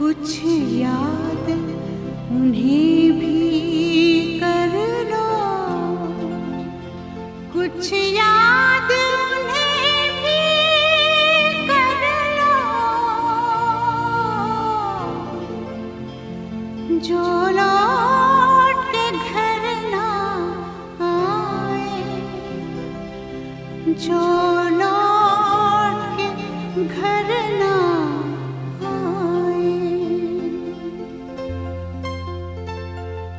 कुछ याद उन्हें भी कर लो, कुछ याद उन्हें भी कर लो, जो लौट के घर ना आए, जो लौट के घर ना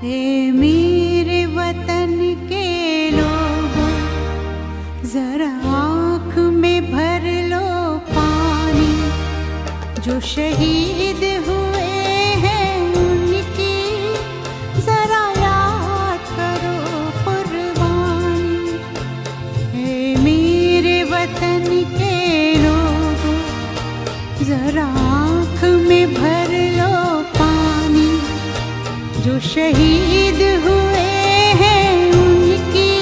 ए मेरे वतन के लोगों, जरा आँख में भर लो पानी, जो शहीद हुए हैं उनकी जरा याद करो कुर्बानी। ए मेरे वतन के लोगों, जरा आँख में भर लो पानी, जो शहीद हुए हैं उनकी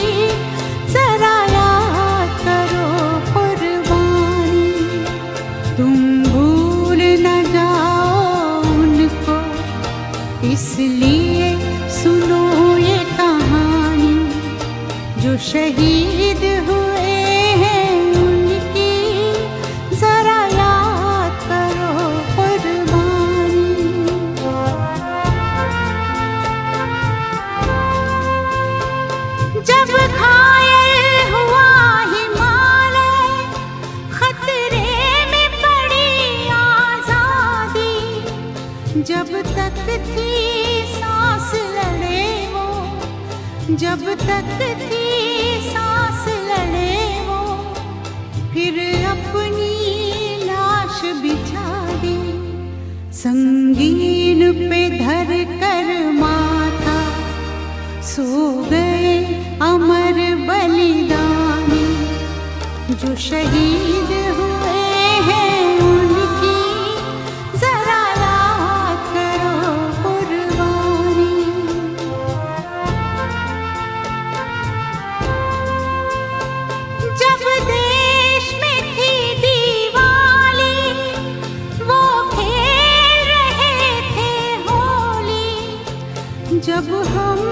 जरा याद करो कुर्बानी। तुम भूल न जाओ उनको, इसलिए सुनो ये कहानी, जो शहीद हुए हैं उनकी जरा याद करो कुर्बानी। जब घायल हुआ हिमालय, खतरे में पड़ी आजादी, जब तक थी सांस लड़े वो, जब तक थी सांस लड़े वो, फिर अपनी लाश बिछा दी, संगीन पे धर कर माथा सो गए अमर बलिदानी, जो शहीद हुए हैं उनकी जरा याद करो कुर्बानी। जब देश में थी दिवाली, वो खेल रहे थे होली, जब हम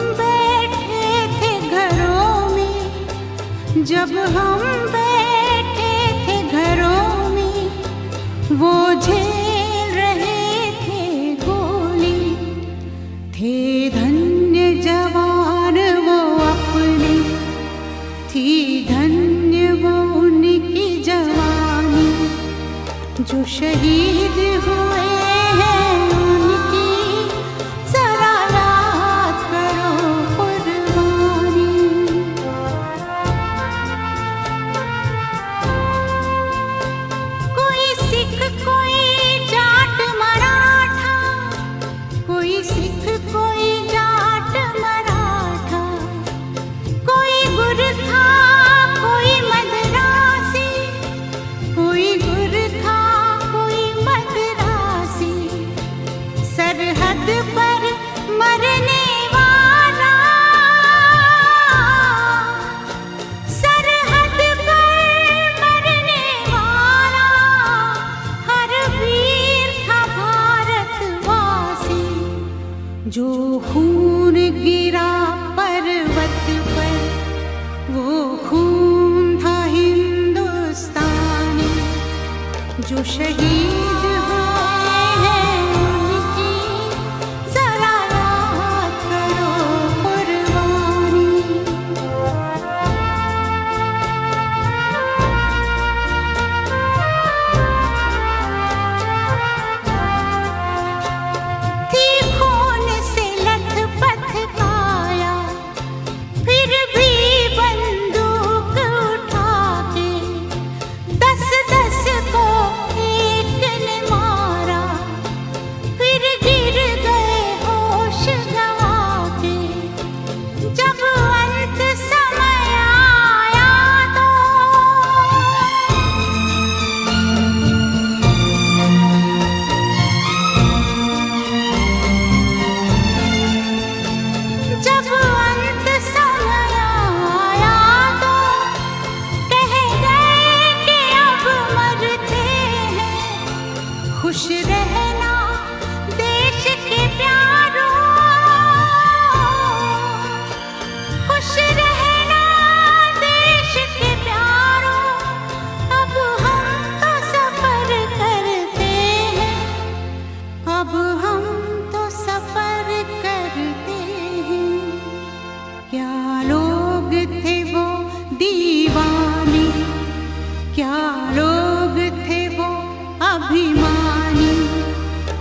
जब हम बैठे थे घरों में, वो झेल रहे थे गोली, थे धन्य जवान वो अपने, थी धन्य वो उनकी जवानी, जो शहीद हुए हैं उनकी जरा याद करो कुर्बानी। कोई जाट मराठा, कोई सिख कोई जाट मराठा, कोई गुरखा कोई मद्रासी, कोई गुरखा कोई मद्रासी, सरहद पर मरने वाला, सरहद पर मरने वाला, हर वीर था भारतवासी, जो खून गिरा पर्वत पर, वो खून था हिंदुस्तानी, जो शहीद हुए हैं उनकी जरा याद करो कुर्बानी। थी खून से लथपथ काया, फिर भी बंदूक उठा के 10-10 को एक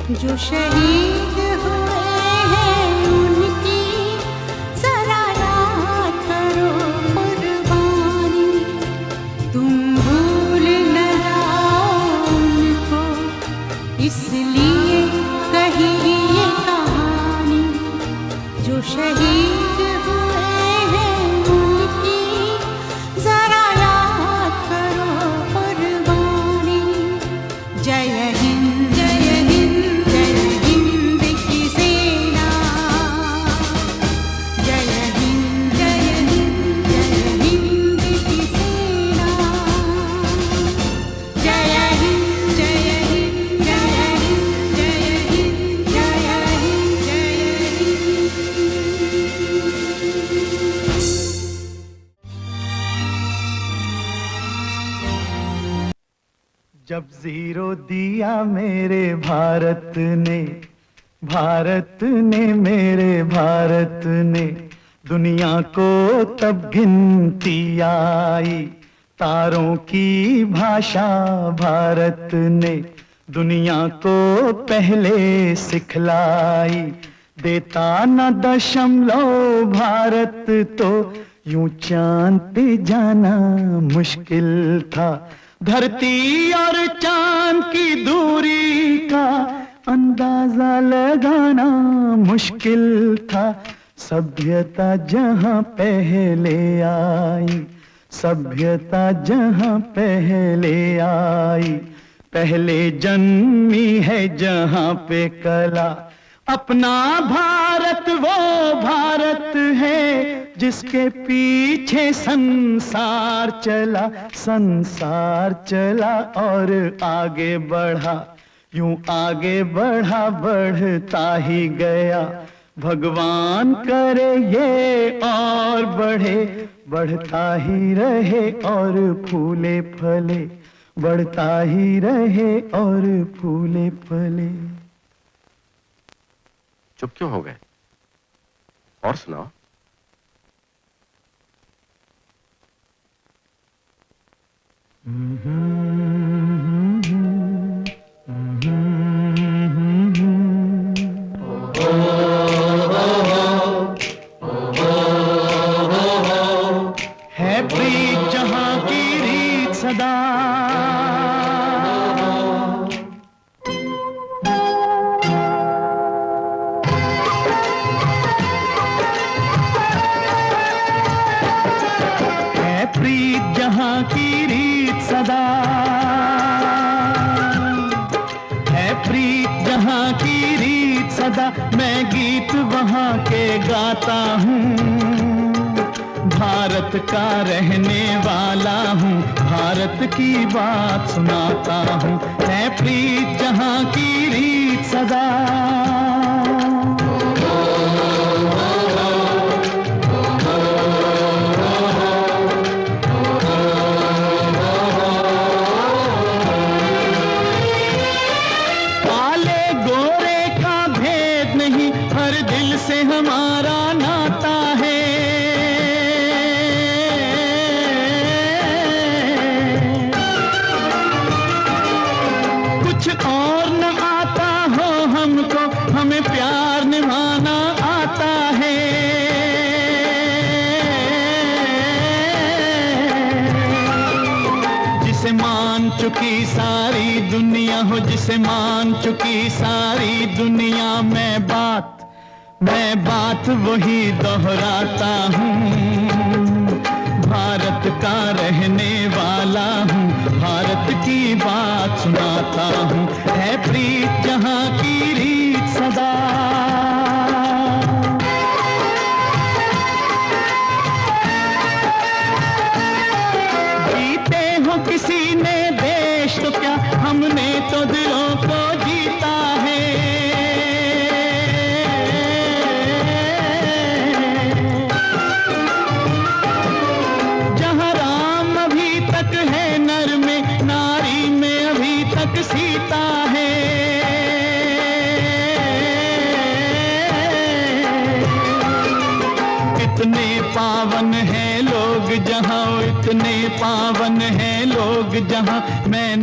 जो शहीद हुए हैं उनकी जरा याद करो कुर्बानी। तुम भूल न जाओ उनको, इसलिए कही ये कहानी। जो शहीद हुए हैं उनकी जरा याद करो कुर्बानी। जय हिंद जय हिंद जय हिंद की सेना। जय हिंद जय हिंद जय हिंद की सेना। जय हिंद जय हिंद जय हिंद जय हिंद जय हिंद जय हिंद। जब जीरो दिया मेरे भारत ने, भारत ने मेरे भारत ने, दुनिया को तब गिनती आई। तारों की भाषा भारत ने दुनिया को पहले सिखलाई। देता न दशमलव भारत तो यूं चांद पे जाना मुश्किल था। धरती और चांद की दूरी का अंदाजा लगाना मुश्किल था। सभ्यता जहां पहले आई, सभ्यता जहां पहले आई, पहले जन्मी है जहां पे कला। अपना भारत वो भारत है जिसके पीछे संसार चला, संसार चला और आगे बढ़ा। यूं आगे बढ़ा बढ़ता ही गया। भगवान करे ये और बढ़े, बढ़ता ही रहे और फूले फले, बढ़ता ही रहे और फूले फले। चुप क्यों हो गए? और सुनाओ। है प्रीत जहां की रीत सदा, प्रीत जहां की रीत सदा, है प्रीत जहां की रीत सदा। मैं गीत वहां के गाता हूँ, भारत का रहने वाला हूँ, भारत की बात सुनाता हूँ। है प्रीत जहां की रीत सदा। से हमारा नाता है, कुछ और न आता हो हमको, हमें प्यार निभाना आता है। जिसे मान चुकी सारी दुनिया हो, जिसे मान चुकी सारी दुनिया, मैं बात वही दोहराता हूँ। भारत का रहने वाला हूँ, भारत की बात सुनाता हूँ। है प्रीत जहां की रीत सदा। जीते हो किसी ने देश तो क्या, हमने तो दिलों को जीता है। सीता है, कितने पावन हैं लोग जहां, इतने पावन हैं लोग जहां। मैं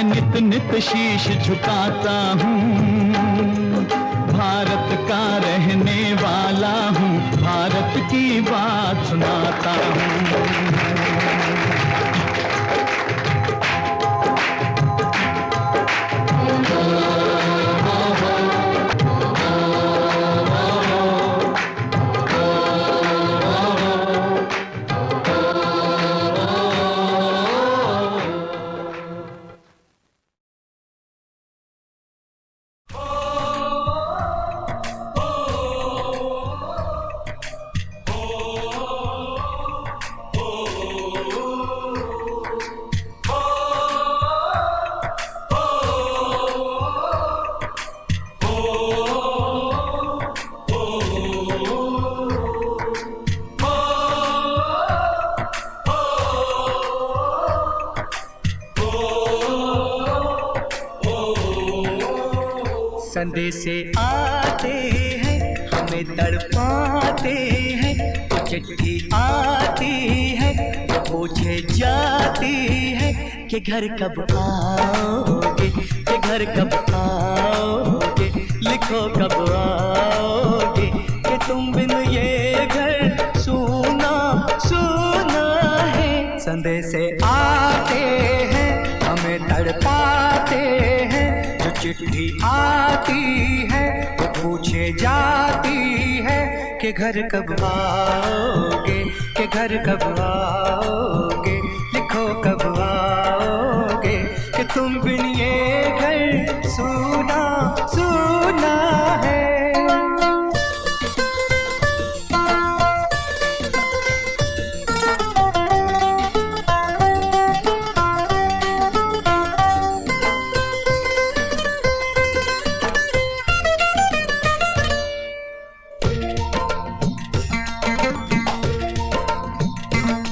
नित नित शीश झुकाता हूँ। भारत का रहने वाला हूँ, भारत की बात सुनाता हूँ। संदेशे आते हैं हमें तड़पाते हैं, चिट्ठी आती है तो पूछे जाती है कि घर कब आओगे, कि घर कब आओगे, लिखो कब आओगे, कि तुम बिन ये घर सूना सूना है। संदेशे आते हैं हमें तड़पाते हैं, चिट्ठी आती है वो पूछे जाती है कि घर कब आओगे, कि घर कब आओगे, लिखो कब आओगे, कि तुम बिन ये घर सूना सूना है।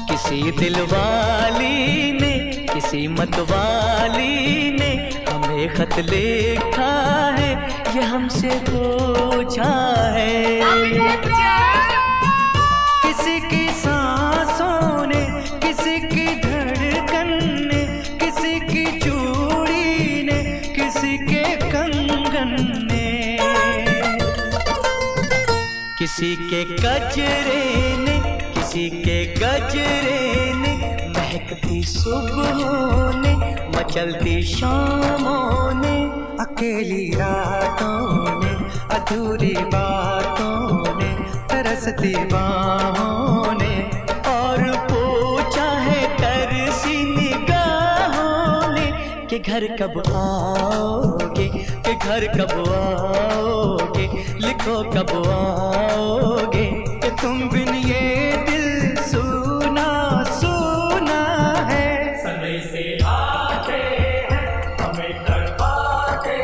किसी दिलवाली ने, किसी मतवाली ने हमें खत लिखा है, ये हमसे पूछा है। किसी की सांसों ने, किसी की धड़कन ने, किसी की चूड़ी ने, किसी के कंगन ने, किसी के गजरे ने, किसी के गजरे ने, महकती सुबहों ने, मचलती शामों ने, अकेली रातों ने, अधूरी बातों ने, तरसती बाहों ने, और पूछा है तरसी निगाहों ने कि घर कब आओगे, कि घर कब आओगे, लिखो कब आओगे, कि तुम बिन ये दिल सूना सूना है। संदेशे आते हैं हमें तड़पाते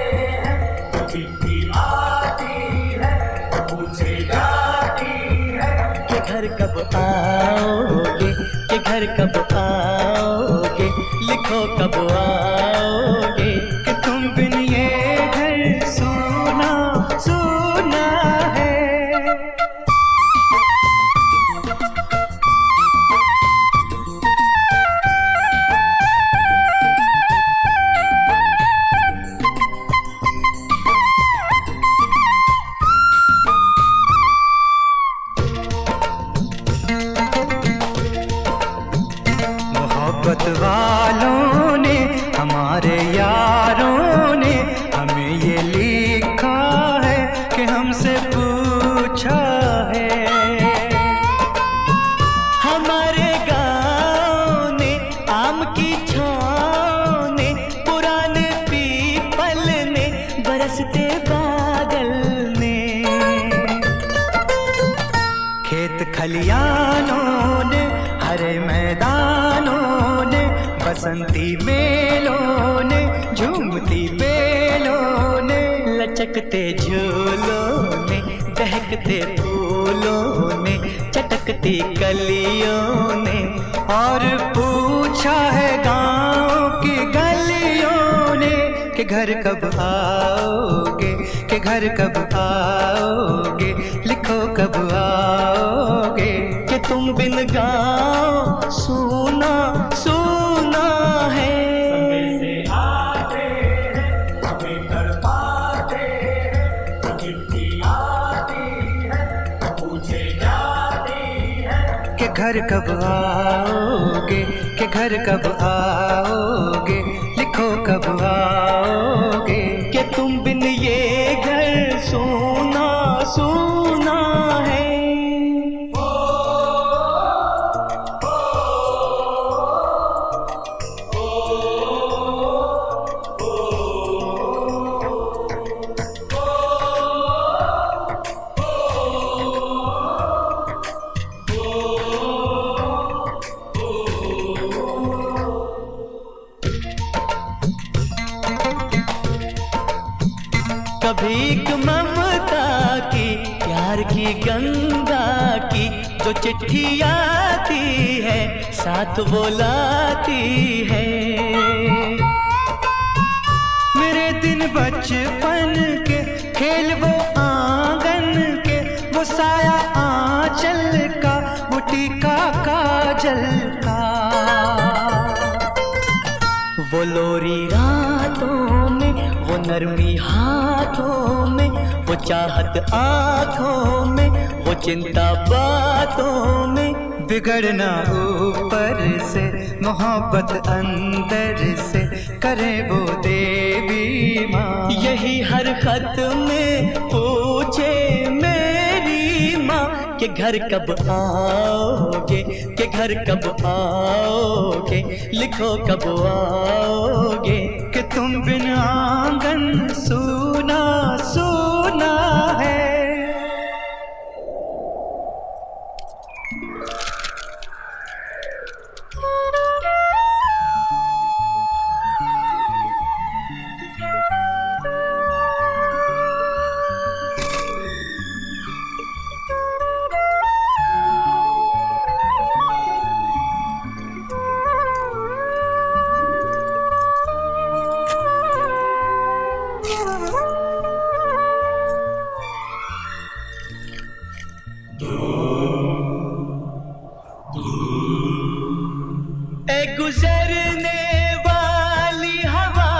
हैं, तो चिट्ठी आती है तो पूछे जाती है कि घर कब आओगे, कि घर कब आओगे, लिखो कब आओगे, कि तुम बिन ये घर सूना सूना है। मोहब्बत वालों ने, हमारे यारों ने हमें ये लिखा है कि हमसे पूछा है। हमारे गाँव ने, आम की छाँव ने, पुराने पीपल ने, बरसते बादल ने, खेत खलियानों ने, हरे मैदानों ने, बसंती मेलों ने, झूमती बेलों ने, लचकते झूलों ने, दहकते फूलों ने, चटकती कलियों ने, और पूछा है गाँव की गलियों ने कि घर कब आओगे, कि घर कब आओगे, लिखो कब आओगे, कि तुम बिन गाँव सूना सूना है। संदेशे आते घर कब आओगे, कि घर कब आओगे, लिखो कब आओगे, कि तुम बिन ये घर सोना सोना है। कभी एक ममता की, प्यार की गंगा की, जो चिट्ठी आती है साथ वो लाती है। मेरे दिन बचपन के, खेल वो आंगन के, वो साया आंचल का, वो टीका काजल का, वो लोरी रातों में, वो नरमी हाथों में, वो चाहत आँखों में, वो चिंता बातों में। बिगड़ना ऊपर से, मोहब्बत अंदर से, करे वो देवी माँ। यही हर खत में पूछे मेरी माँ, कि घर कब आओगे, कि घर कब आओगे, लिखो कब आओगे, कि तुम बिन आंगन सूना सूना है। गुजरने वाली हवा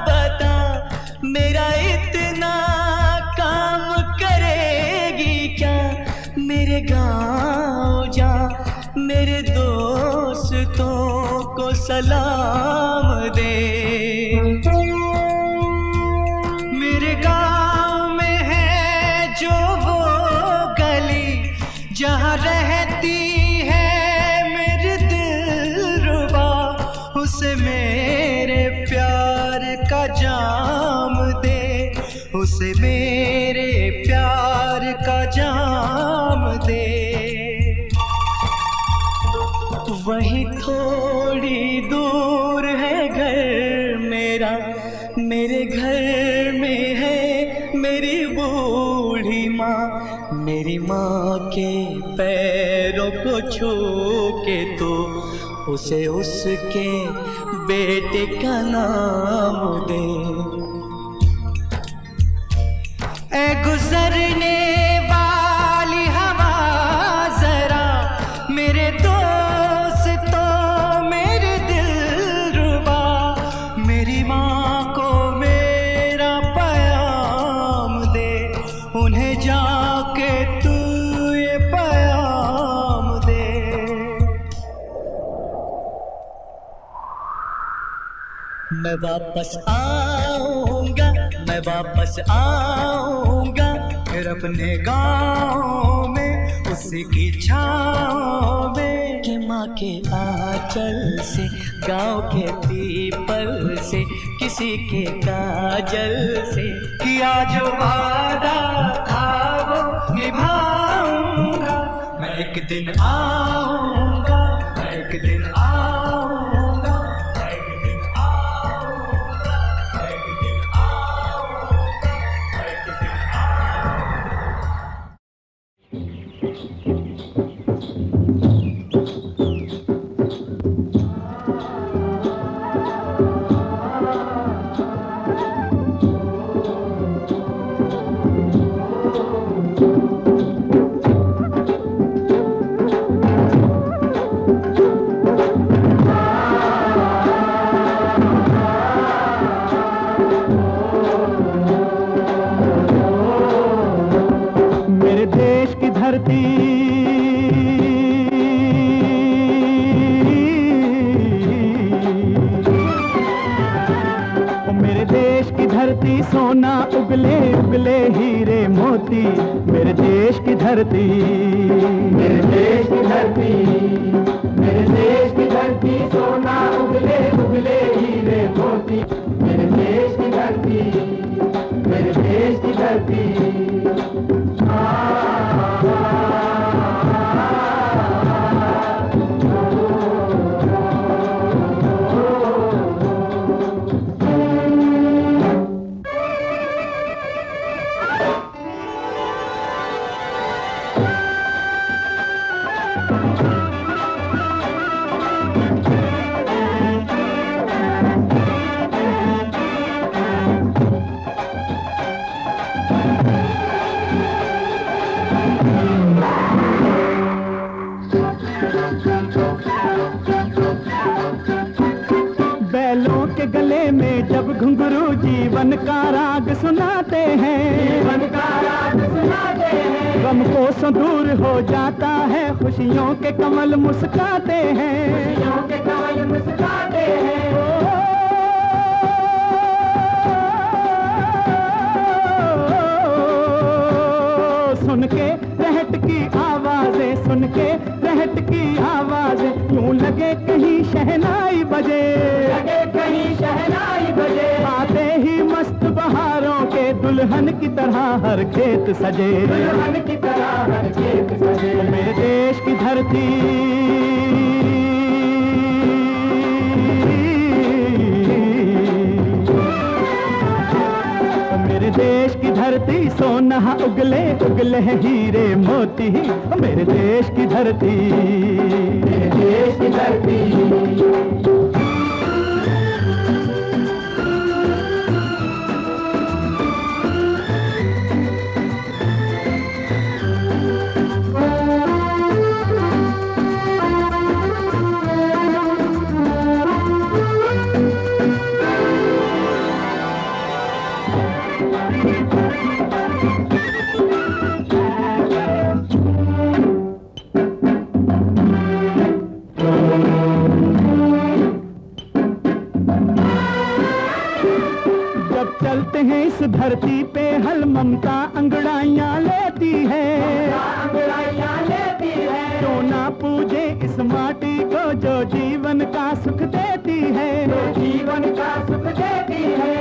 बता, मेरा इतना काम करेगी क्या। मेरे गाँव जा, मेरे दोस्तों को सलाम दे। मेरे गाँव में है जो वो गली, जहाँ रहती उसे मेरे प्यार का जाम दे, उसे मेरे प्यार का जाम दे। वही थोड़ी दूर है घर मेरा, मेरे घर में है मेरी बूढ़ी माँ। मेरी माँ के पैरों को छू के तो उसे उसके बेटे का नाम दे। ए गुजरने वाली हवा जरा, मेरे दोस्तों मेरे दिलरुबा, मेरी माँ को मेरा पैगाम दे, उन्हें जाके तू ये पैगाम दे। मैं वापस आऊंगा, मैं वापस आऊंगा, फिर अपने गाँव में उसी की छाँव में, कि माँ के आंचल से, गाँव के पीपल से, किसी के काजल से, किया जो वादा था वो निभाऊंगा। मैं एक दिन आऊंगा, मैं एक दिन आऊंगा, मैं एक दिन आऊंगा, मैं एक दिन आऊंगा, मैं एक दिन उगले उगले हीरे मोती, मेरे देश की धरती, मेरे देश की धरती, मेरे देश की धरती, सोना उगले उगले हीरे मोती, मेरे देश की धरती, मेरे देश की धरती। बैलों के गले में जब घुंघरू जीवन का राग सुनाते हैं, जीवन का राग सुनाते हैं, गम कोसों दूर हो जाता है, खुशियों के कमल मुस्काते हैं, खुशियों के कमल मुस्काते हैं। सुन के रहट की आवाजें, सुन के रहट की आवाजें, यूं लगे कहीं शहनाई बजे, लगे कहीं शहनाई बजे, आते ही मस्त बहारों के दुल्हन की तरह हर खेत सजे, दुल्हन की तरह हर खेत सजे। मेरे देश की धरती, मेरे देश की धरती, सोना उगले उगले हीरे मोती, मेरे देश की धरती, मेरे देश की धरती। चलते हैं इस धरती पे हल ममता अंगड़ाइयाँ लेती है, अंगड़ाइयाँ लेती है, क्यों ना पूजे इस माटी को जो जीवन का सुख देती है, जो जीवन का सुख देती है।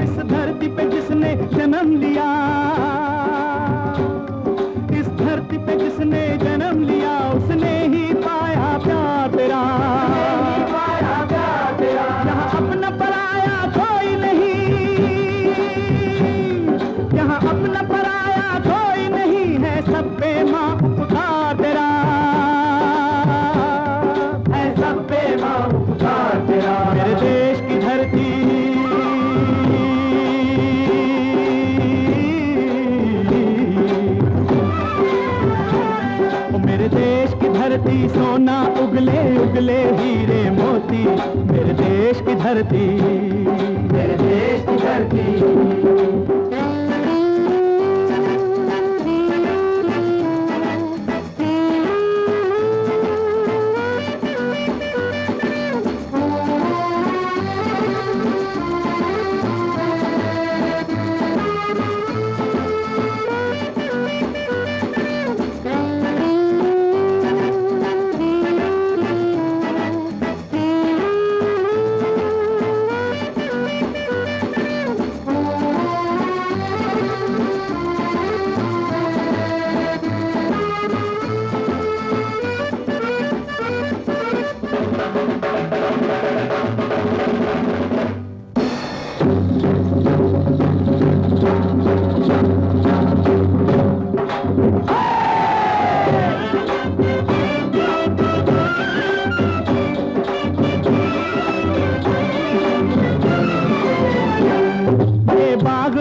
इस धरती पे जिसने जन्म लिया, इस धरती पे जिसने जन्म लिया, उसने ही पाया प्यार तेरा, पाया प्यार तेरा। यहाँ अपना पराया कोई नहीं, यहाँ अपना पराया कोई नहीं है, सब पे माँ उपकार तेरा है, सब पे माँ उपकार तेरा। मेरे देश की धरती, मेरे देश की धरती, सोना उगले उगले हीरे मोती, मेरे देश की धरती, मेरे देश की धरती।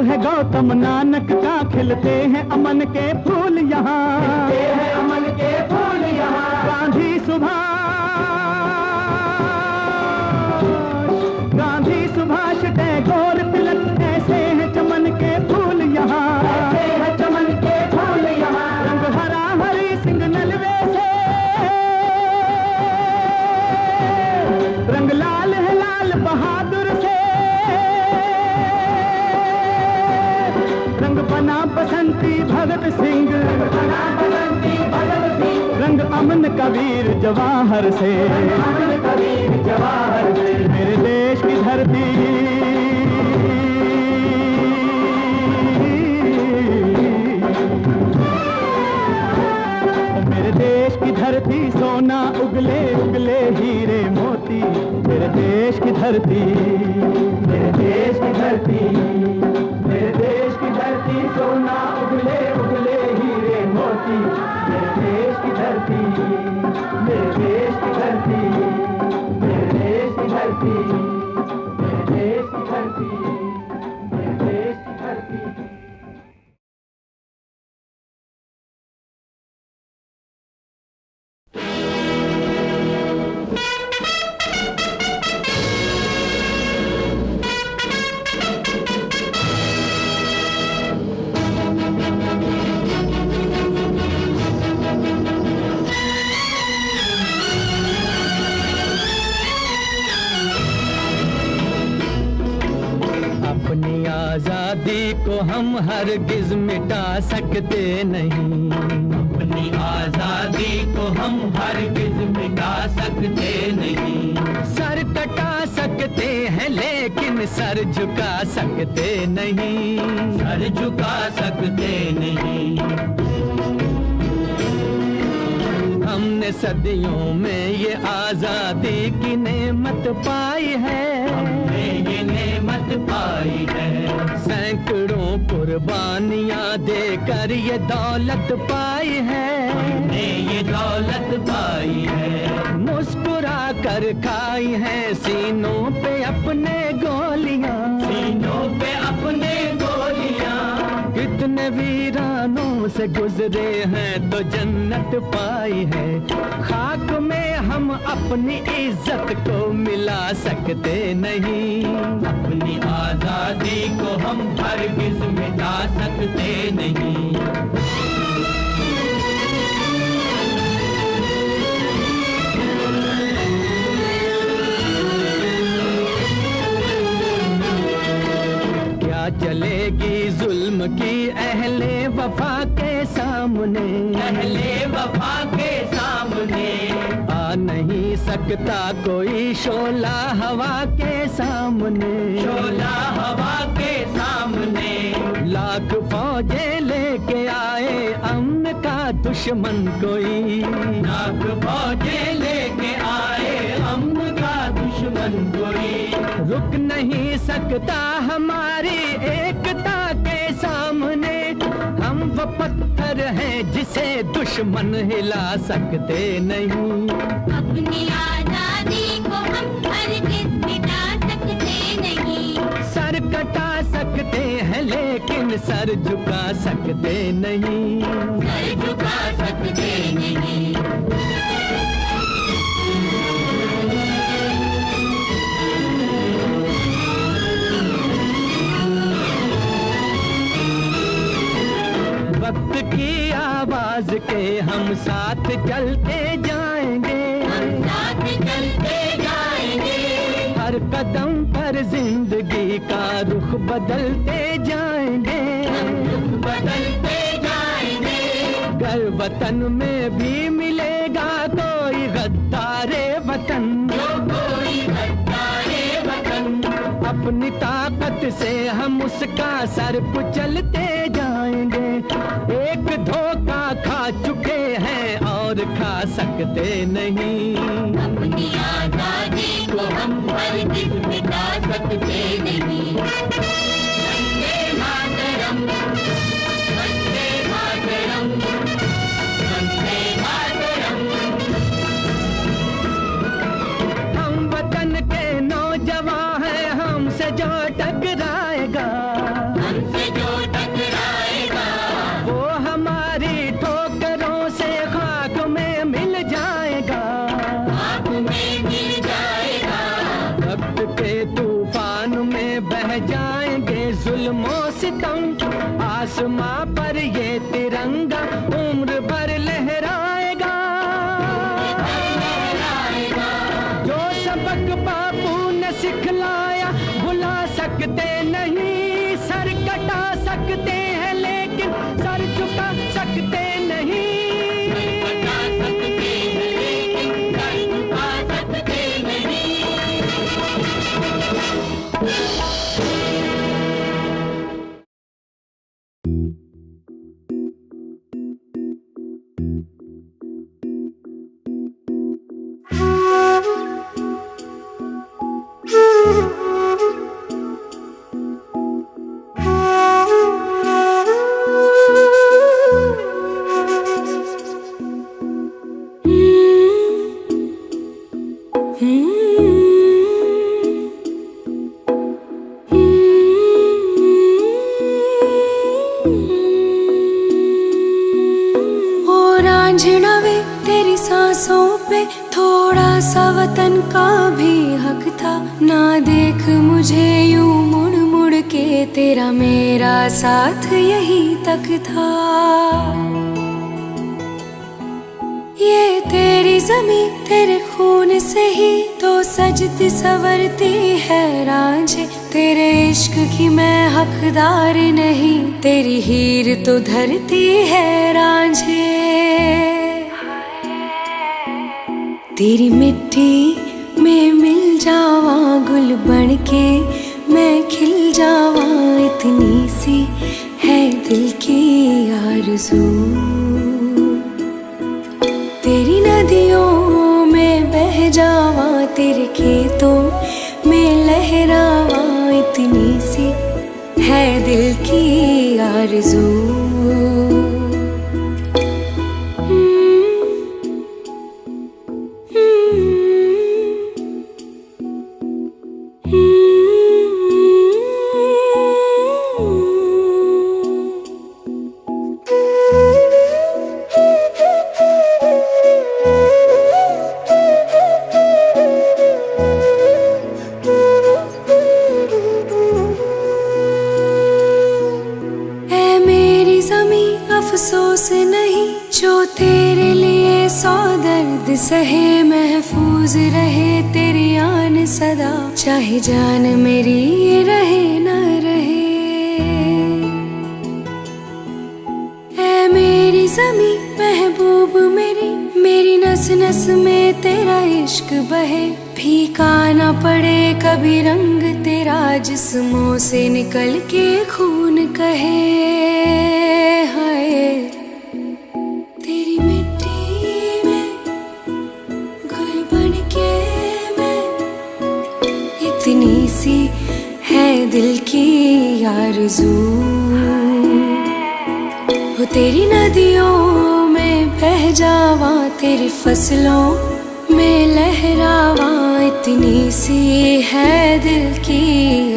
है गौतम नानक का, खिलते हैं अमन के फूल यहाँ, खिलते हैं अमन के फूल यहाँ। गांधी सुभाष टैगोर तिलक, ऐसे हैं चमन के फूल यहाँ, ऐसे हैं चमन के फूल यहाँ। रंग हरा हरी सिंह नलवे से भगत सिंह, रंग अमन का वीर जवाहर से, मेरे देश की धरती मेरे देश की धरती सोना उगले उगले हीरे मोती, मेरे देश की धरती, मेरे देश की धरती, मेरे देश की धरती सोना उगले उगले हीरे मोती, मेरे देश की धरती, मेरे देश की धरती, मेरे देश की धरती, मेरे देश की धरती, मेरे देश की धरती। अपनी आजादी को हम हरगिज मिटा सकते नहीं, अपनी आजादी को हम हरगिज मिटा सकते नहीं। सर कटा सकते हैं लेकिन सर झुका सकते नहीं, सर झुका सकते नहीं। हमने सदियों में ये आजादी की नेमत पाई है, हमने ये नेमत पाई है। सैकड़ों कुर्बानियां देकर ये दौलत पाई है, हमने ये दौलत पाई है। मुस्कुरा कर खाई है सीनों पे अपने गोलियां, सीनों पे अपने गोलियां। कितने वीरानों से गुजरे हैं तो जन्नत पाई है। खाक में हम अपनी इज्जत को मिला सकते नहीं, अपनी आजादी को हम हरगिज मिटा सकते नहीं। क्या चलेगी जुल्म की अहले वफा के सामने, अहले वफा के सामने। आ नहीं सकता कोई शोला हवा के सामने, शोला हवा के सामने। लाख फौजें लेके आए अमन का दुश्मन कोई, लाख फौजें लेके आए अमन का दुश्मन कोई। रुक नहीं सकता हमारी एकता के सामने। हम वो पत्थर हैं जिसे दुश्मन हिला सकते नहीं। अपनी आजादी को हम हरगिज मिटा सकते नहीं। सर कटा सकते हैं लेकिन सर झुका सकते नहीं, सर झुका सकते नहीं। वक्त की आवाज के हम साथ चलते जाएंगे, हम साथ चलते जाएंगे। हर कदम पर जिंदगी का रुख बदलते जाएंगे, हम रुख बदलते जाएंगे। घर वतन में भी मिलेगा कोई गद्दारे वतन, जो कोई गद्दारे वतन। अपनी ताकत से हम उसका सर कुचलते जाएंगे। एक धोखा खा चुके हैं और खा सकते नहीं। अपनी आजादी को हम हरगिज मिटा सकते नहीं। वंदे मातरम, वंदे मातरम, वंदे मातरम। हम वतन के नौजवान हैं, हमसे जो टकराएगा, हमसे जो टकराएगा, वो हमारी ठोकरों से खाक में मिल जाएगा, खाक में मिल जाएगा। वक्त के तूफान में बह जाएंगे जुल्मों सितम। आसमां पर ये तिरंगा उम्र भर लहराएगा। जो सबक बापू ने सिखलाया भुला सकते नहीं। सर कटा सकते हैं लेकिन सर झुका रांझना वे तेरी सांसों पे थोड़ा सा वतन का भी हक था। ना देख मुझे यूं मुड़ मुड़ के, तेरा मेरा साथ यही तक था। ये तेरी ज़मीं तेरे खून से ही तो सजती संवरती है रांझे। तेरे इश्क की मैं हकदार नहीं, तेरी हीर तो धरती है रांझे। तेरी मिट्टी में मिल जावा गुल बन के, मैं खिल जावा, इतनी सी है दिल की आरज़ू। तेरी नदियों में बह जावा, तेरे खेतों में लहरावा, इतनी सी है दिल की आरज़ू। अफसोस नहीं जो तेरे लिए सौ दर्द सहे, महफूज रहे तेरी आन सदा, चाहे जान मेरी ये रहे न रहे। ऐ मेरी ज़मीं महबूब मेरी, मेरी नस नस में तेरा इश्क बहे। फीका न पड़े कभी रंग तेरा, जिस्मों से निकल के खून कहे। हाय तेरी मिट्टी में गुल बन के मैं, इतनी सी है दिल की आरज़ू। वो तेरी नदियों में बह जावा, तेरी फसलों में लहरावा, इतनी सी है दिल की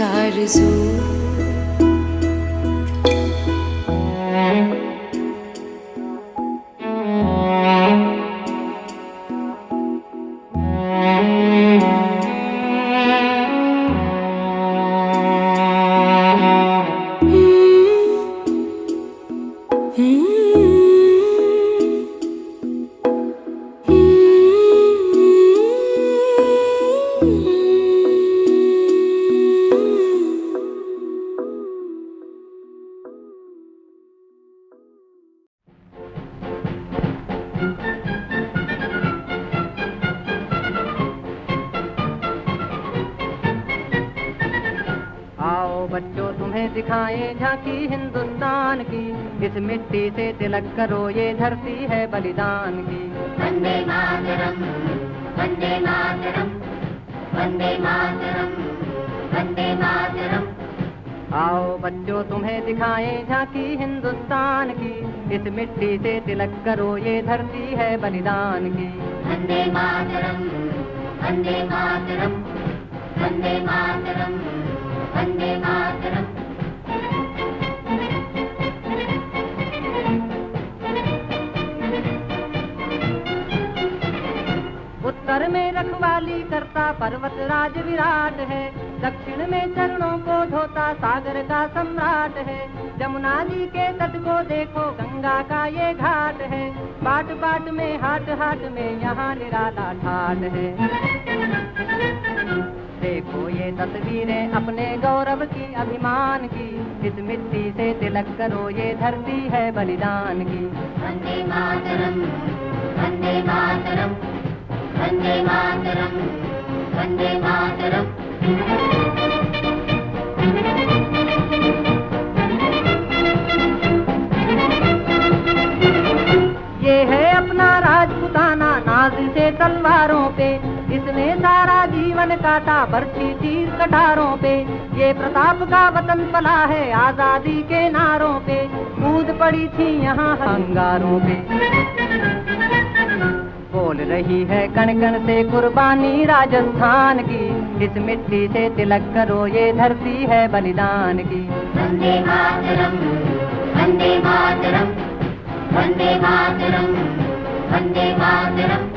आरज़ू। बच्चों तुम्हें दिखाएं झांकी हिंदुस्तान की, इस मिट्टी से तिलक करो ये धरती है बलिदान की। वंदे मातरम, वंदे मातरम, वंदे मातरम, वंदे मातरम। आओ बच्चों तुम्हें दिखाएं झांकी हिंदुस्तान की, इस मिट्टी से तिलक करो ये धरती है बलिदान की। वंदे मातरम, वंदे मातरम, वंदे मातरम, वंदे मातरम। उत्तर में रखवाली करता पर्वत राज विराट है, दक्षिण में चरणों को धोता सागर का सम्राट है। जमुना जी के तट को देखो गंगा का ये घाट है, बाट बाट में हाट हाट में यहाँ निराला ठाट है। देखो ये तस्वीरें अपने गौरव की अभिमान की, इस मिट्टी से तिलक करो ये धरती है बलिदान की। वंदे मातरम, वंदे मातरम, वंदे मातरम, वंदे मातरम। ये है अपना राजपुताना नाज से तलवारों पे, इसने सारा जीवन काटा बरछी तीर कटारों पे। ये प्रताप का वतन पला है आजादी के नारों पे, कूद पड़ी थी यहाँ अंगारों पे। बोल रही है कण कण से कुर्बानी राजस्थान की, इस मिट्टी से तिलक करो ये धरती है बलिदान की। वंदे मातरम, वंदे मातरम, वंदे मातरम, वंदे मातरम।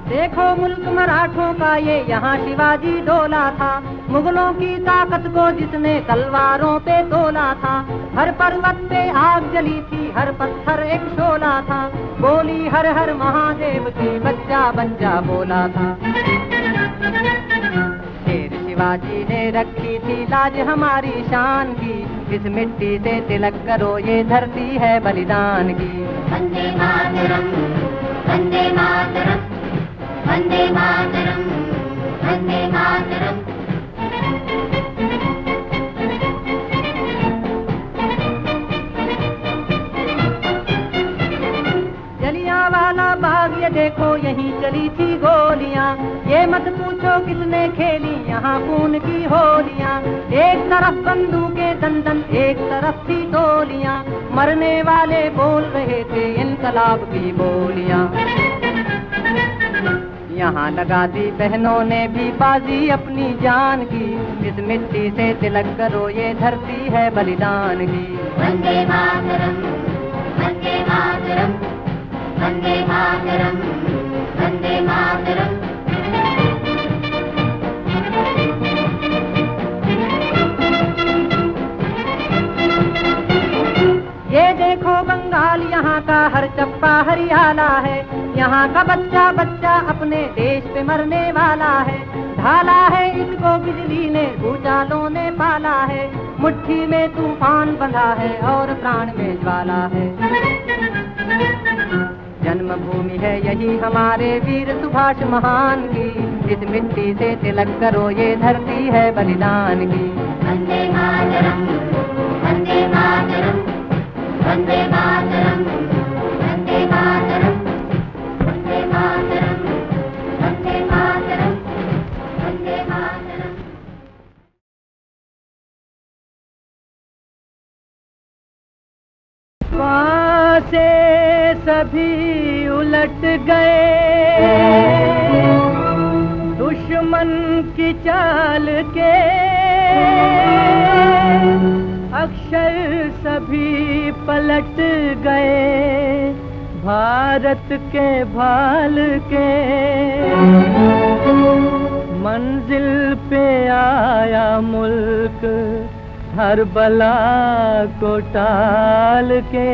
देखो मुल्क मराठों का ये यहाँ शिवाजी डोला था, मुगलों की ताकत को जिसने तलवारों पे तोला था। हर पर्वत पे आग जली थी, हर पत्थर एक शोला था, बोली हर हर महादेव की बच्चा बच्चा बोला था। शेर शिवाजी ने रखी थी लाज हमारी शान की, इस मिट्टी से तिलक करो ये धरती है बलिदान की। वंदे मातरम, वंदे मातरम, वंदे मातरम, वंदे मातरम। जलियांवाला बाग ये देखो यहीं चली थी गोलियां, ये मत पूछो किसने खेली यहाँ खून की होलियां। एक तरफ बंदूकें दंदन, एक तरफ थी टोलियां, मरने वाले बोल रहे थे इनकलाब की बोलियां। यहाँ लगा दी बहनों ने भी बाजी अपनी जान की, इस मिट्टी से तिलक करो ये धरती है बलिदान की। वंदे मातरम, वंदे मातरम, वंदे मातरम, वंदे मातरम। ये देखो बंगाल यहाँ का हर चप्पा हरियाला है, यहाँ का बच्चा बच्चा अपने देश पे मरने वाला है। ढाला है इसको बिजली ने, भूचालों ने पाला है, मुट्ठी में तूफान बंधा है और प्राण में ज्वाला है। जन्मभूमि है यही हमारे वीर सुभाष महान की, इस मिट्टी से तिलक करो ये धरती है बलिदान की। वंदे मातरम, वंदे मातरम, वंदे मातरम, वंदे मातरम, वंदे मातरम, वंदे मातरम, वंदे मातरम। वहाँ से सभी उलट गए दुश्मन की चाल के, अक्षर सभी पलट गए भारत के भाल के। मंजिल पे आया मुल्क हर बला को टाल के,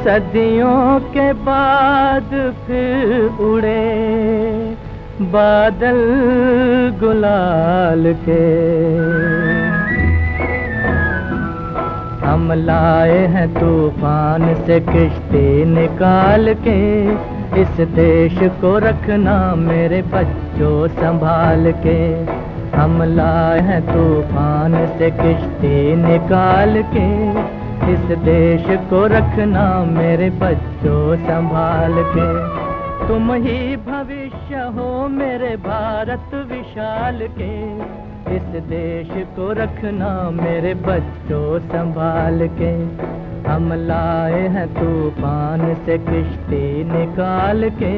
सदियों के बाद फिर उड़े बादल गुलाल के। हम लाए हैं तूफान से किश्ती निकाल के, इस देश को रखना मेरे बच्चों संभाल के। हम लाए हैं तूफान से किश्ती निकाल के, इस देश को रखना मेरे बच्चों संभाल के। तुम ही भविष्य हो मेरे भारत विशाल के, इस देश को रखना मेरे बच्चों संभाल के। हम लाए हैं तूफान से किश्ती निकाल के,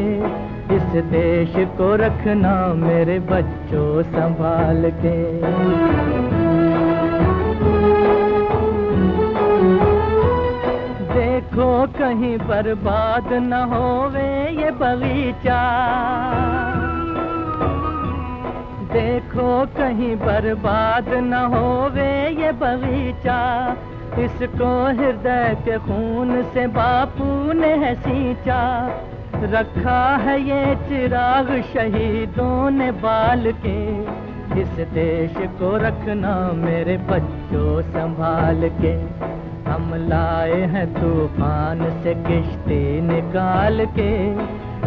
इस देश को रखना मेरे बच्चों संभाल के। देखो कहीं बर्बाद न होवे ये बगीचा, देखो कहीं बर्बाद न होवे ये बगीचा, इसको हृदय के खून से बापू ने है सींचा। रखा है ये चिराग शहीदों ने बाल के, इस देश को रखना मेरे बच्चों संभाल के। हम लाए हैं तूफान से किश्ती निकाल के,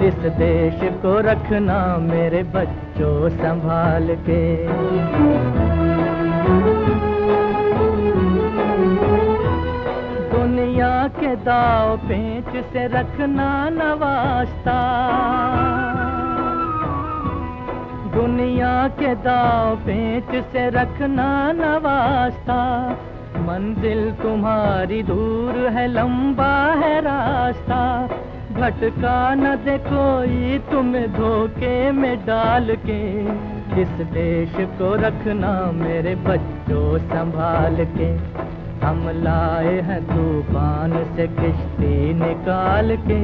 इस देश को रखना मेरे बच्चों संभाल के। दुनिया के दाव पेंच से रखना न वास्ता, दुनिया के दाव पेच से रखना न वास्ता, मंजिल तुम्हारी दूर है, लंबा है रास्ता, भटका न दे कोई तुम्हें धोखे में डाल के, इस देश को रखना मेरे बच्चों संभाल के, हम लाए हैं तूफान से किश्ती निकाल के,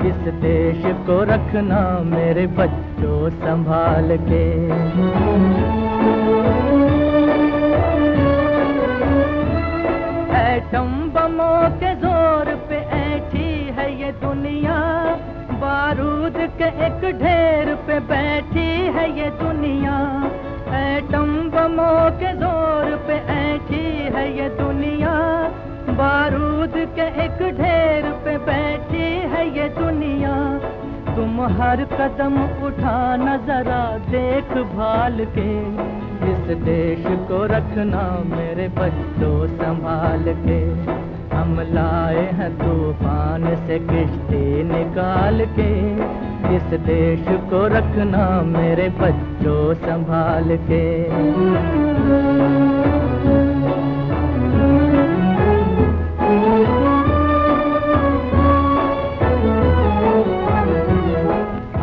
इस देश को रखना मेरे बच्चों संभाल के। एटम बमों के जोर पे ऐठी है ये दुनिया, बारूद के एक ढेर पे बैठी है ये दुनिया, एटम बमों के जोर पे ऐठी है ये दुनिया, बारूद के एक ढेर पे बैठी है ये दुनिया, तुम हर कदम उठाना जरा देख भाल के, इस देश को रखना मेरे बच्चों संभाल के, हम लाए हैं तूफान से किश्ती निकाल के, इस देश को रखना मेरे बच्चों संभाल के।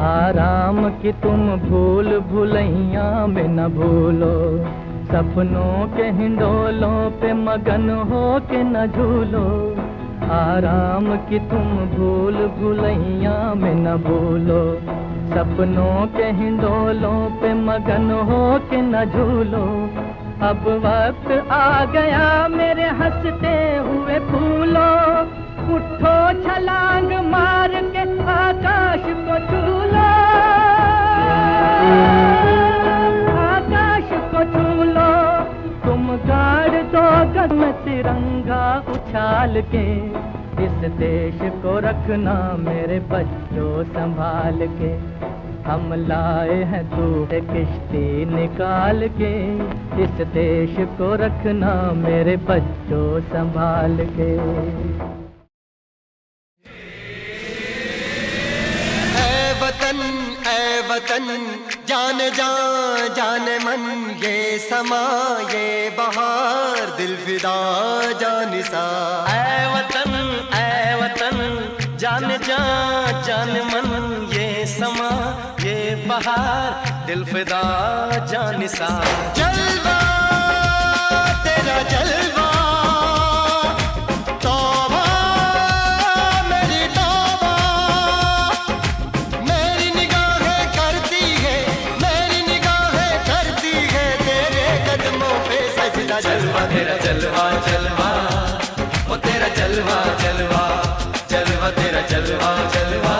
आराम की तुम भूल भुलैया में न भूलो, सपनों के हिंडोलों पे मगन हो के न झूलो, आराम की तुम भूल भुलैया में न भूलो, सपनों के हिंडोलों पे मगन हो के न झूलो, अब वक्त आ गया मेरे हंसते हुए फूलो, उठो छलांग मार के आकाश को छू लो, आकाश को छू लो, तुम गाड़ दो गगन में तिरंगा उछाल के, इस देश को रखना मेरे बच्चों संभाल के, हम लाए हैं दूर किश्ती निकाल के, इस देश को रखना मेरे बच्चों संभाल के। ऐ वतन जान जा जान मन, ये समा ये बहार दिल फिदा जानिसा, ऐ वतन जान जा जान मन, ये समा ये बहार दिल फिदा जानिसा, जलवा तेरा जलवा, जलवा तेरा जलवा जलवा, ओ तेरा जलवा जलवा, जलवा तेरा जलवा जलवा,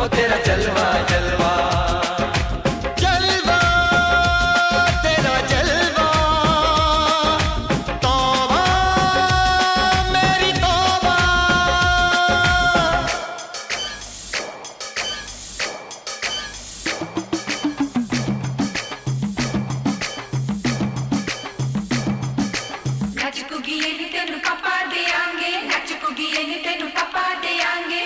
ओ तेरा जलवा जलवा, जलवा तेरा जलवा, तौबा मेरी तौबा, नच कुगिए नी तेनू पापा देंगे, नच कुगिए नी तेनू पापा देंगे।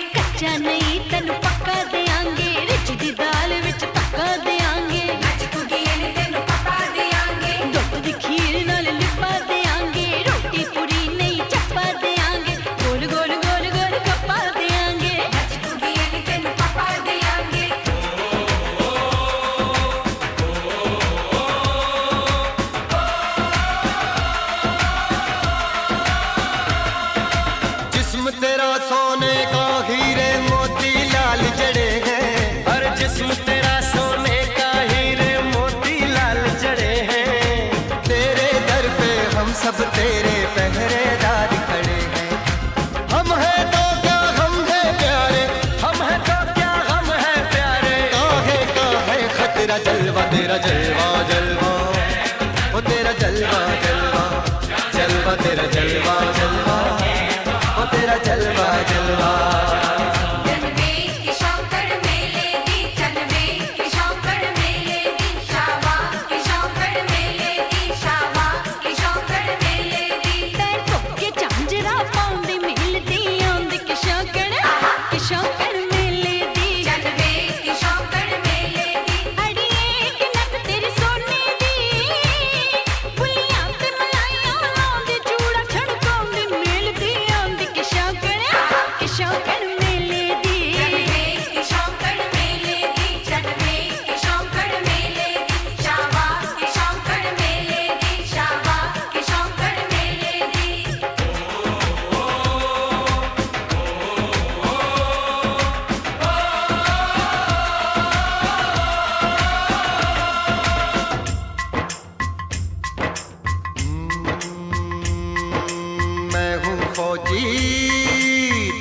हूँ फौजी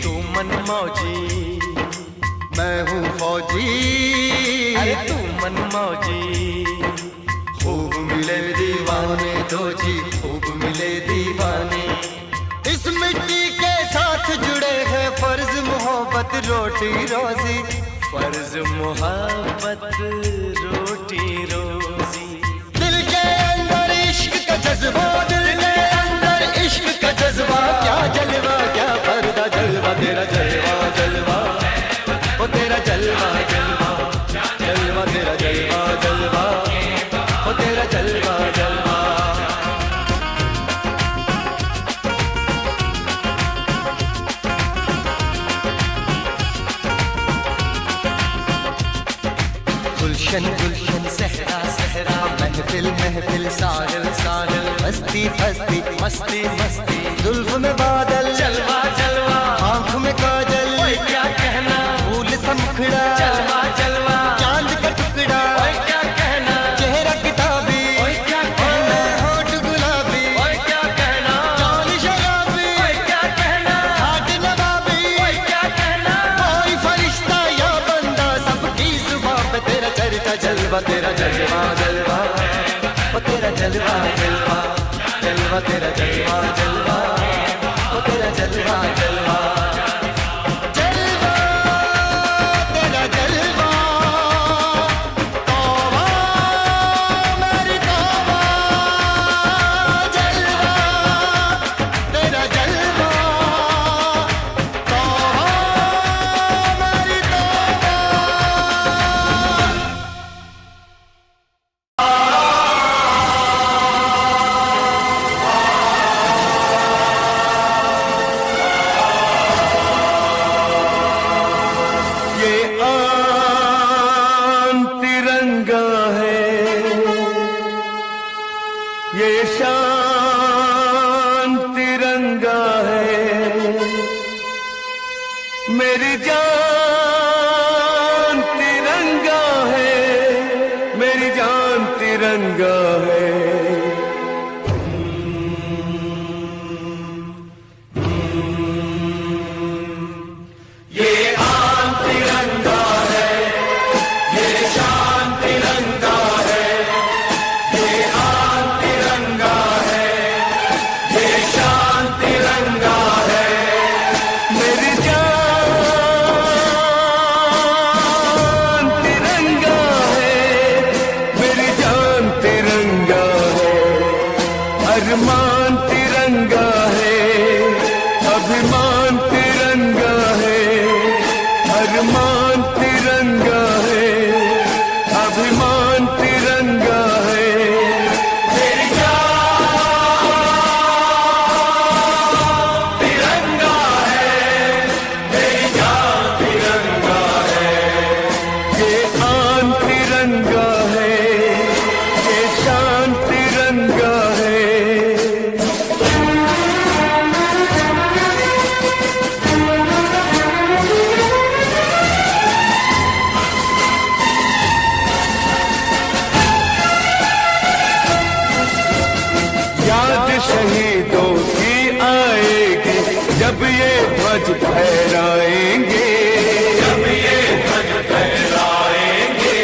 तू मन मौजी, मैं हूँ फौजी अरे तू मन मौजी। खूब मिले दीवाने दो जी, खूब मिले दीवाने। इस मिट्टी के साथ जुड़े हैं फर्ज मोहब्बत रोटी रोजी, फर्ज मोहब्बत रोटी रोजी। दिल के अंदर इश्क का जज्बा, दिल के अंदर इश्क का जज्बा, क्या जलवा क्या पर्दा जलवा तेरा जलवा जलवा, ओ तेरा जलवा जलवा, जलवा तेरा जलवा जलवा, ओ तेरा जलवा जलवा। गुलशन गुलशन सहरा सहरा, महफिल महफिल साहिल साहिल, मस्ती मस्ती मस्ती मस्ती, जुल्फ में बादल जलवा जलवा, आँख में काजल ओए क्या कहना, फूल सा मुखड़ा जलवा जलवा, चांद का टुकड़ा ओए क्या कहना, चेहरा किताबी ओए क्या कहना, होठ गुलाबी ओए क्या कहना, चाल शराबी ओए क्या कहना, हाथ नवाबी ओए क्या कहना, कोई फरिश्ता या बंदा सबकी जुबां पे तेरा चर्चा जलवा तेरा जलवा जलवा, ओ तेरा जलवा जलवा, जलवा तेरा जलवा जलवा, ओ तेरा जलवा जलवा, जलवा तेरा जलवा। तौबा मेरी तौबा, जलवा तेरा जलवा, तौबा मेरी तौबा। ये आन तिरंगा है, ये शान तिरंगा है, मेरी जान तिरंगा है, मेरी जान तिरंगा है। ये आन तिरंगा है, ये शान तिरंगा है, ये आन तिरंगा है, ये शान तिरंगा है, मेरी जान तिरंगा है, मेरी जान तिरंगा है, अरमान तिरंगा है, अभिमान तिरंगा है, अरमान तिरंगा है, अभिमान तिरंगा है, मेरी जान तिरंगा है, मेरी जान तिरंगा है। ये आन तिरंगा है, ये शान तिरंगा है। याद शहीदों की आएगी जब ये ध्वज फहराएंगे, जब ये ध्वज फहराएंगे,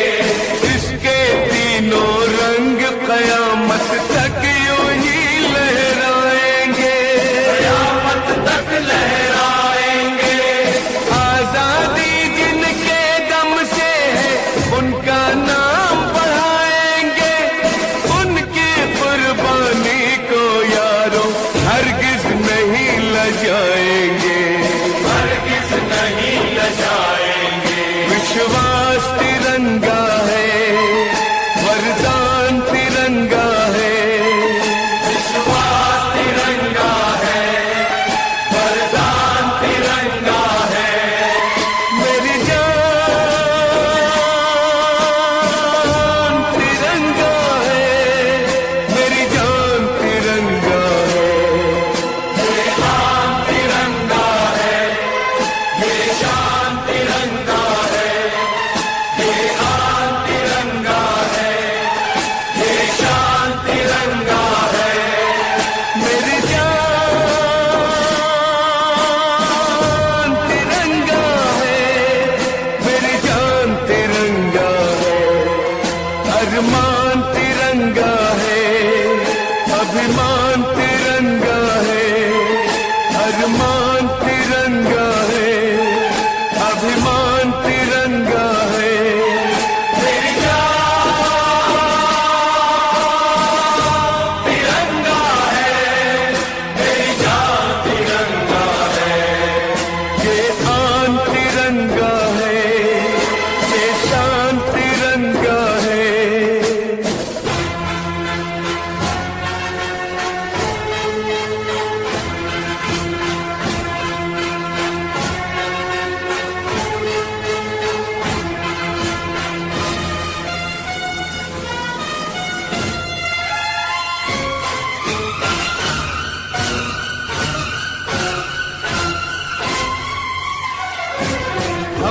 इसके तीनों रंग कयामत तक यूं ही लहराएंगे, कयामत तक लहराएंगे। आजादी जिनके दम से है उनका नाम बढ़ाएंगे, उनकी कुर्बानी को यारों हरगिज नहीं लजाएंगे, हरगिज नहीं लजाएंगे। विश्वास तिरंगा है, वरदान तिरंगा है, विश्वास तिरंगा है, वरदान तिरंगा है, मेरी जान तिरंगा है, मेरी जान तिरंगा है, ये आन तिरंगा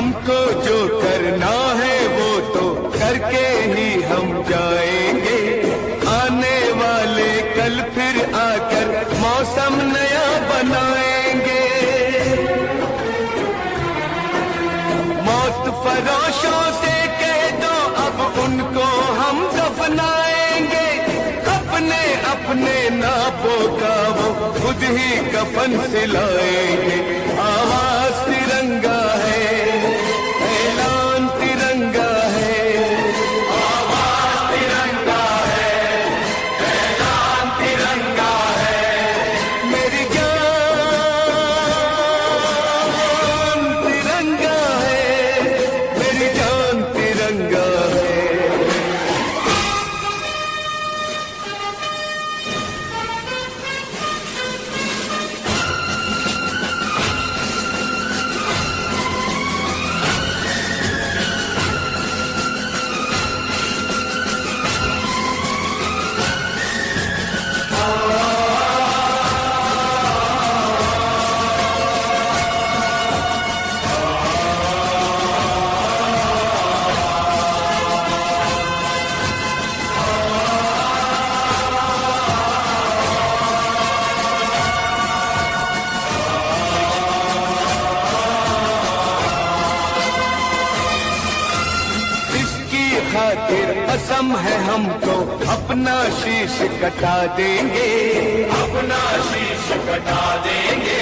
हमको जो करना है वो तो करके ही हम जाएंगे। आने वाले कल फिर आकर मौसम नया बनाएंगे। मौत फरोशों से कह दो अब उनको हम दफनाएंगे। अपने अपने नापों का वो खुद ही कफन सिलाएंगे। आवाज तिरंगा है, ऐलान तिरंगा है। आवाज तिरंगा है, ऐलान तिरंगा है। मेरी जान तिरंगा है, मेरी जान तिरंगा है। खातिर कसम है हमको अपना शीश कटा देंगे। अपना शीश कटा देंगे।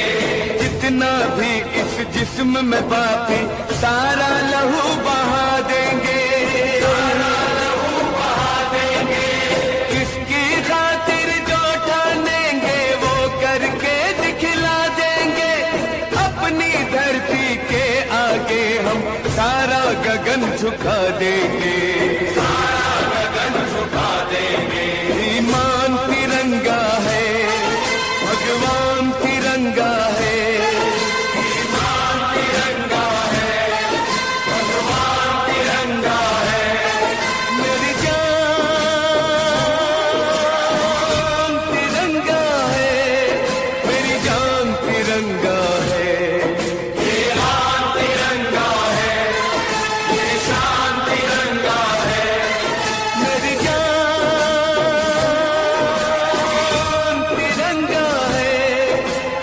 जितना भी इस जिस्म में बाकी सारा लहू बहा देंगे। सारा लहू बहा देंगे। इसकी खातिर जो ठानेंगे वो करके दिखला देंगे। अपनी धरती के आगे हम सारा गगन झुका देंगे। सारा गगन झुका देंगे। ईमान तिरंगा है, भगवान तिरंगा है। ईमान तिरंगा है, भगवान तिरंगा है। मेरी जान तिरंगा है, मेरी जान तिरंगा है। ये आन तिरंगा है, ये शान तिरंगा है। मेरी जान तिरंगा है,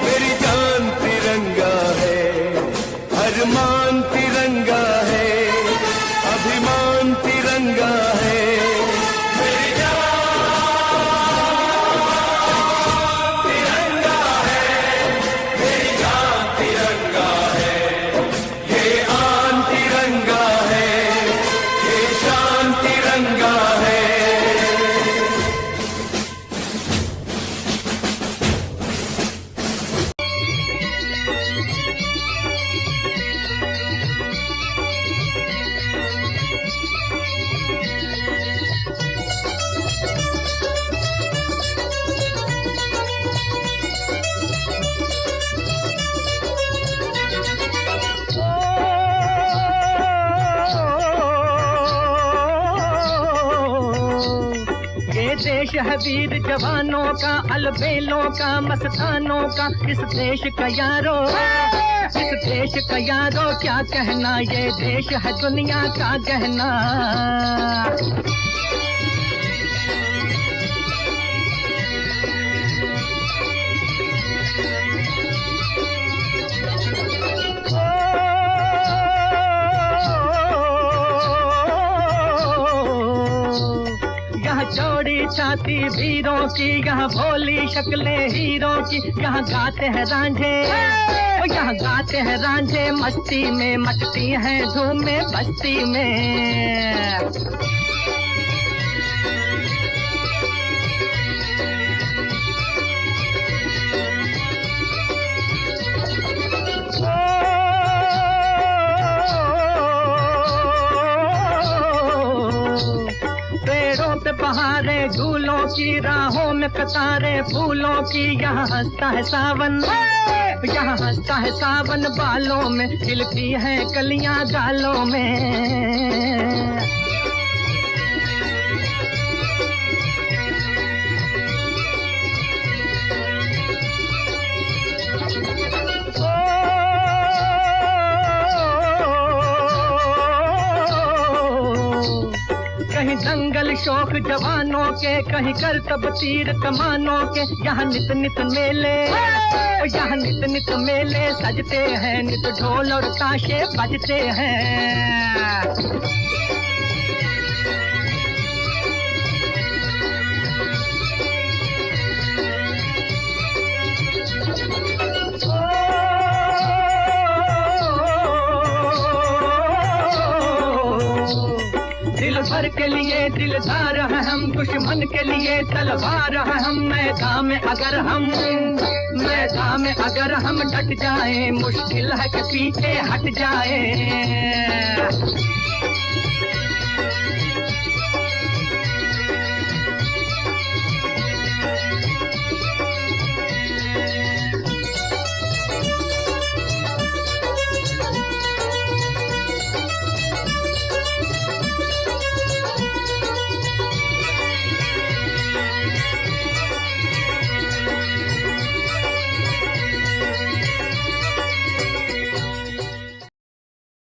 मेरी जान तिरंगा है। अरमान तिरंगा है, अभिमान तिरंगा है। मेरी जान तिरंगा है, मेरी जान तिरंगा है। ये आन तिरंगा है, ये शान तिरंगा है। ये देश है वीर जवानों का, अलबेलों का, मस्तानों का। इस देश का यारो, इस देश का यारो क्या कहना। ये देश है दुनिया का गहना। यहाँ चौड़ी छाती वीरों की, यहाँ भोली शक्लें हीरों की। यहाँ गाते हैं रांझे, यहाँ गाते हैं रांझे मस्ती में। मचती हैं धूमें बस्ती में। पेड़ों पे बहारें झूलों की, राहों में कतारें फूलों की। यहाँ हंसता है सावन, यहाँ हंसता है सावन बालों में। खिलती हैं कलियां गालों में। कहीं दंगल शौक जवानों के, कहीं करतब तीर कमानों के। यहाँ नित नित मेले, यहाँ नित नित मेले सजते हैं, नित ढोल और ताशे बजते हैं। दिल भर के लिए दिलदार है हम, दुश्मन के लिए तलवार है हम। मैदान में अगर हम डट जाएं, मुश्किल है कि पीछे हट जाएं।